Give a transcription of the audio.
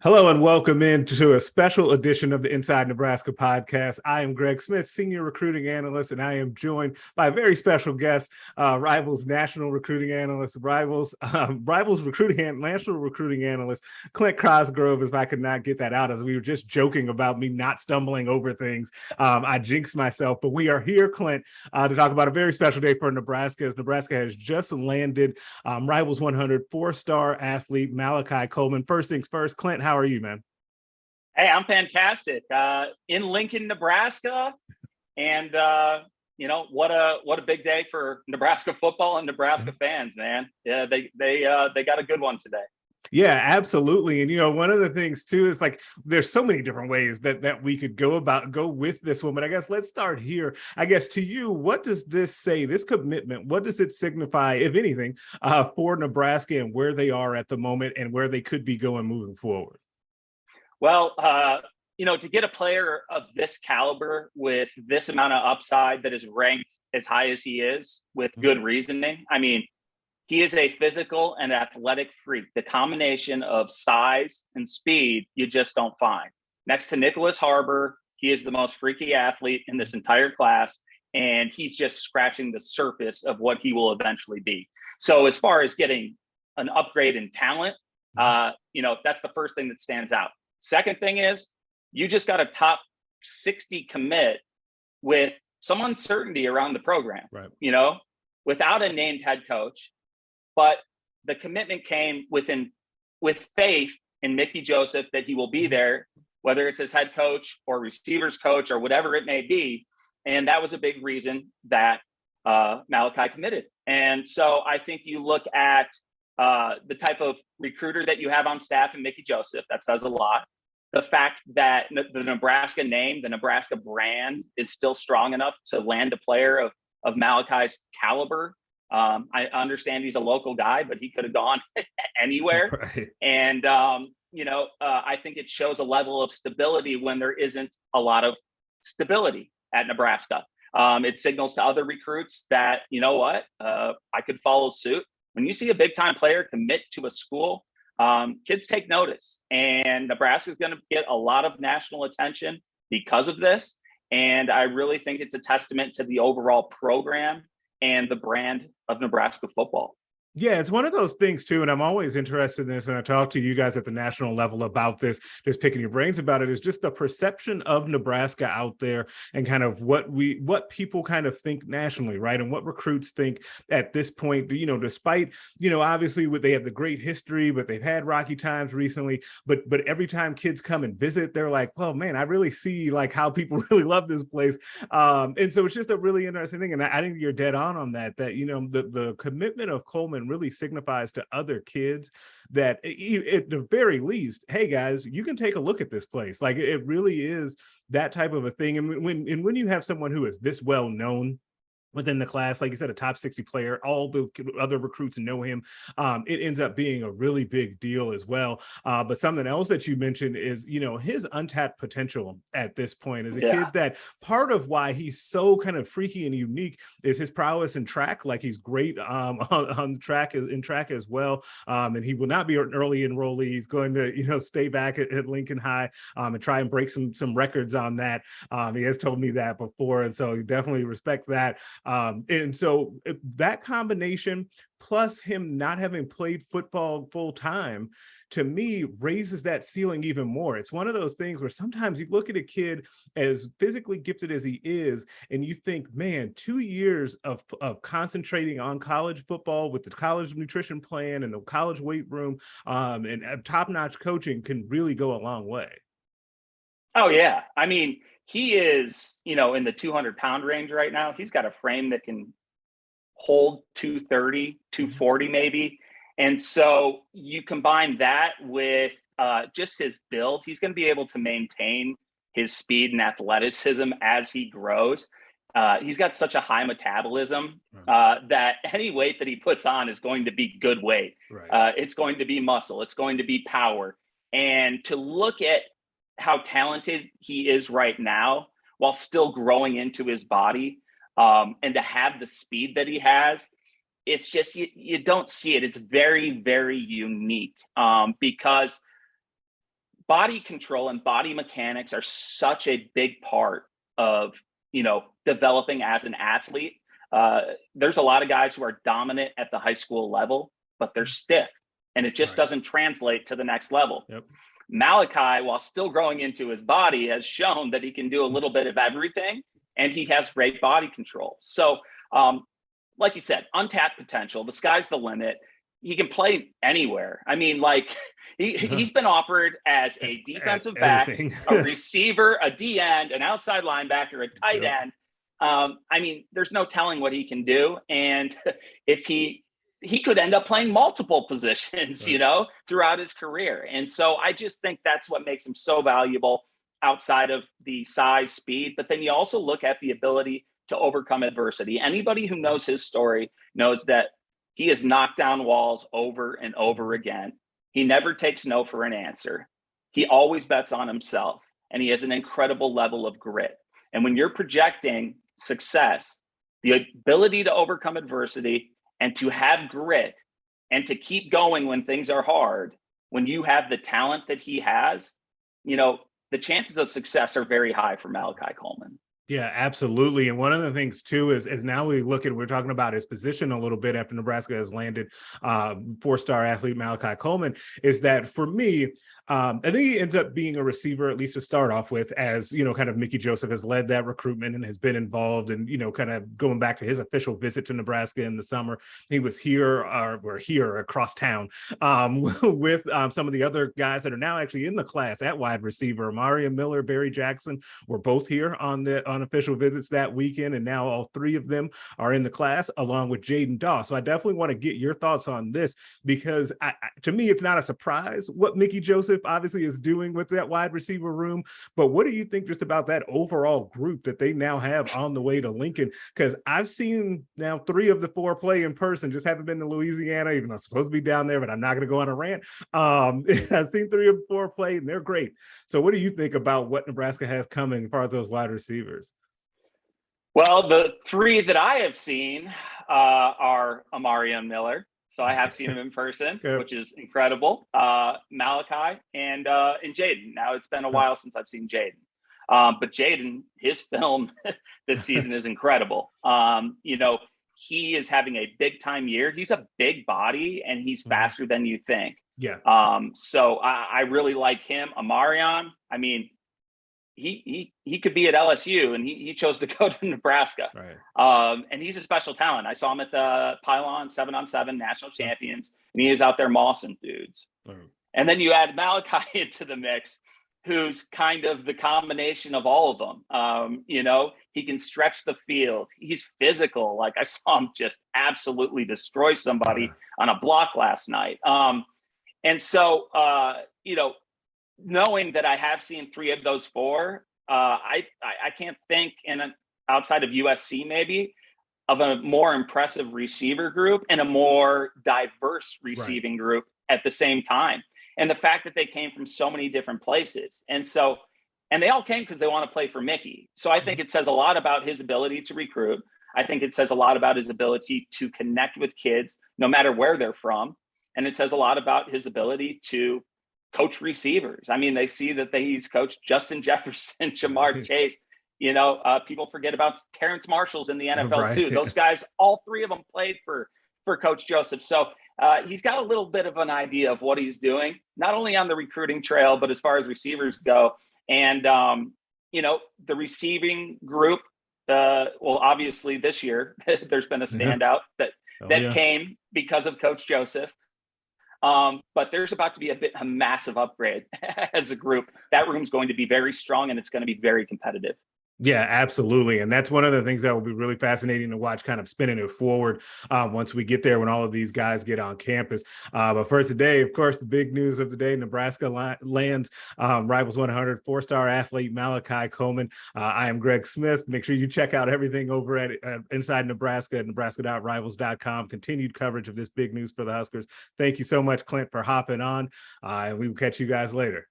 Hello and welcome into a special edition of the Inside Nebraska podcast. I am Greg Smith, senior recruiting analyst, and I am joined by a very special guest, Rivals national recruiting analyst, Rivals national recruiting analyst, Clint Cosgrove. If I could not get that out, as we were just joking about me not stumbling over things, I jinxed myself. But we are here, Clint, to talk about a very special day for Nebraska, as Nebraska has just landed Rivals 100 four-star athlete Malachi Coleman. First things first, Clint, how are you, man? Hey, I'm fantastic. In Lincoln, Nebraska, and what a big day for Nebraska football and Nebraska fans, man. Yeah, they got a good one today. Yeah, absolutely. And one of the things too is like there's so many different ways that we could go with this one. But I guess let's start here. I guess to you, what does this say? This commitment, what does it signify, if anything, for Nebraska and where they are at the moment and where they could be going moving forward? Well, to get a player of this caliber with this amount of upside that is ranked as high as he is with good reasoning, I mean, he is a physical and athletic freak. The combination of size and speed you just don't find. Next to Nicholas Harbor, he is the most freaky athlete in this entire class, and he's just scratching the surface of what he will eventually be. So as far as getting an upgrade in talent, that's the first thing that stands out. Second thing is you just got a top 60 commit with some uncertainty around the program, right? Without a named head coach. But the commitment came with faith in Mickey Joseph that he will be there, whether it's his head coach or receivers coach or whatever it may be. And that was a big reason that Malachi committed. And so I think you look at the type of recruiter that you have on staff in Mickey Joseph, that says a lot. The fact that the Nebraska name, the Nebraska brand is still strong enough to land a player of Malachi's caliber. I understand he's a local guy, but he could have gone anywhere. Right. And, I think it shows a level of stability when there isn't a lot of stability at Nebraska. It signals to other recruits that, I could follow suit. When you see a big time player commit to a school, kids take notice, and Nebraska is going to get a lot of national attention because of this. And I really think it's a testament to the overall program and the brand of Nebraska football. Yeah, it's one of those things too, and I'm always interested in this, and I talk to you guys at the national level about this, just picking your brains about it, is just the perception of Nebraska out there and kind of what people kind of think nationally, right? And what recruits think at this point, despite, obviously they have the great history, but they've had rocky times recently, but every time kids come and visit, they're like, well, man, I really see like how people really love this place. And so it's just a really interesting thing. And I think you're dead on that, the commitment of Coleman really signifies to other kids that at the very least, hey guys, you can take a look at this place. Like it really is that type of a thing. And when you have someone who is this well known within the class, like you said, a top 60 player, all the other recruits know him. It ends up being a really big deal as well. But something else that you mentioned is, his untapped potential at this point as a kid, that part of why he's so kind of freaky and unique is his prowess in track. Like he's great on track as well. And he will not be an early enrollee. He's going to, stay back at Lincoln High and try and break some records on that. He has told me that before. And so definitely respect that. And so that combination, plus him not having played football full time, to me raises that ceiling even more. It's one of those things where sometimes you look at a kid as physically gifted as he is, and you think, man, 2 years of concentrating on college football with the college nutrition plan and the college weight room and top-notch coaching can really go a long way. Oh, yeah. I mean, he is, in the 200-pound range right now. He's got a frame that can hold 230, 240 maybe. And so you combine that with just his build, he's going to be able to maintain his speed and athleticism as he grows. He's got such a high metabolism that any weight that he puts on is going to be good weight. Right. It's going to be muscle. It's going to be power. And to look at how talented he is right now while still growing into his body, and to have the speed that he has, it's just, you don't see it. It's very, very unique, because body control and body mechanics are such a big part of, developing as an athlete. There's a lot of guys who are dominant at the high school level, but they're stiff, and it just doesn't translate to the next level. Yep. Malachi, while still growing into his body, has shown that he can do a little bit of everything, and he has great body control. So, like you said, untapped potential. The sky's the limit. He can play anywhere. I mean, he's been offered as a defensive back, a receiver, a D end, an outside linebacker, a tight end. I mean, there's no telling what he can do. And if he could end up playing multiple positions, throughout his career. And so I just think that's what makes him so valuable outside of the size, speed. But then you also look at the ability to overcome adversity. Anybody who knows his story knows that he has knocked down walls over and over again. He never takes no for an answer. He always bets on himself, and he has an incredible level of grit. And when you're projecting success, the ability to overcome adversity and to have grit and to keep going when things are hard, when you have the talent that he has, the chances of success are very high for Malachi Coleman. Yeah, absolutely. And one of the things too is now we're talking about his position a little bit after Nebraska has landed four-star athlete Malachi Coleman, is that for me, I think he ends up being a receiver, at least to start off with, as, kind of Mickey Joseph has led that recruitment and has been involved and, kind of going back to his official visit to Nebraska in the summer. He was here across town with some of the other guys that are now actually in the class at wide receiver. Amari Miller, Barry Jackson were both here on official visits that weekend, and now all three of them are in the class along with Jaden Doss. So I definitely want to get your thoughts on this, because to me, it's not a surprise what Mickey Joseph obviously is doing with that wide receiver room. But what do you think just about that overall group that they now have on the way to Lincoln? Because I've seen now 3 of the 4 play in person, just haven't been to Louisiana, even though I'm supposed to be down there, but I'm not going to go on a rant. I've seen 3 of 4 play, and they're great. So what do you think about what Nebraska has coming as far as those wide receivers? Well, the 3 that I have seen are Amari Miller. So I have seen him in person, which is incredible. Malachi and Jaden. Now it's been a while since I've seen Jaden. But Jaden, his film this season is incredible. He is having a big time year. He's a big body and he's faster than you think. Yeah. So I really like him. Amarion, I mean, he could be at LSU, and he chose to go to Nebraska. Right. And he's a special talent. I saw him at the Pylon 7-on-7 national champions, and he was out there mossing dudes. And then you add Malachi into the mix, who's kind of the combination of all of them. He can stretch the field. He's physical. Like I saw him just absolutely destroy somebody on a block last night. And so, knowing that I have seen 3 of those 4, I can't think outside of USC maybe of a more impressive receiver group and a more diverse receiving group at the same time. And the fact that they came from so many different places. And they all came because they want to play for Mickey. So I think it says a lot about his ability to recruit. I think it says a lot about his ability to connect with kids, no matter where they're from. And it says a lot about his ability to coach receivers. I mean, they see that he's coached Justin Jefferson, Jamar Chase. People forget about Terrence Marshall's in the NFL too. Those guys, all 3 of them played for Coach Joseph. So he's got a little bit of an idea of what he's doing, not only on the recruiting trail, but as far as receivers go. And, the receiving group, obviously this year, there's been a standout that came because of Coach Joseph. But there's about to be a massive upgrade as a group. That room's going to be very strong, and it's going to be very competitive. Yeah, absolutely. And that's one of the things that will be really fascinating to watch, kind of spinning it forward once we get there, when all of these guys get on campus. But for today, of course, the big news of the day, Nebraska lands Rivals 100 4-star athlete Malachi Coleman. I am Greg Smith. Make sure you check out everything over at Inside Nebraska at nebraska.rivals.com. Continued coverage of this big news for the Huskers. Thank you so much, Clint, for hopping on. And we will catch you guys later.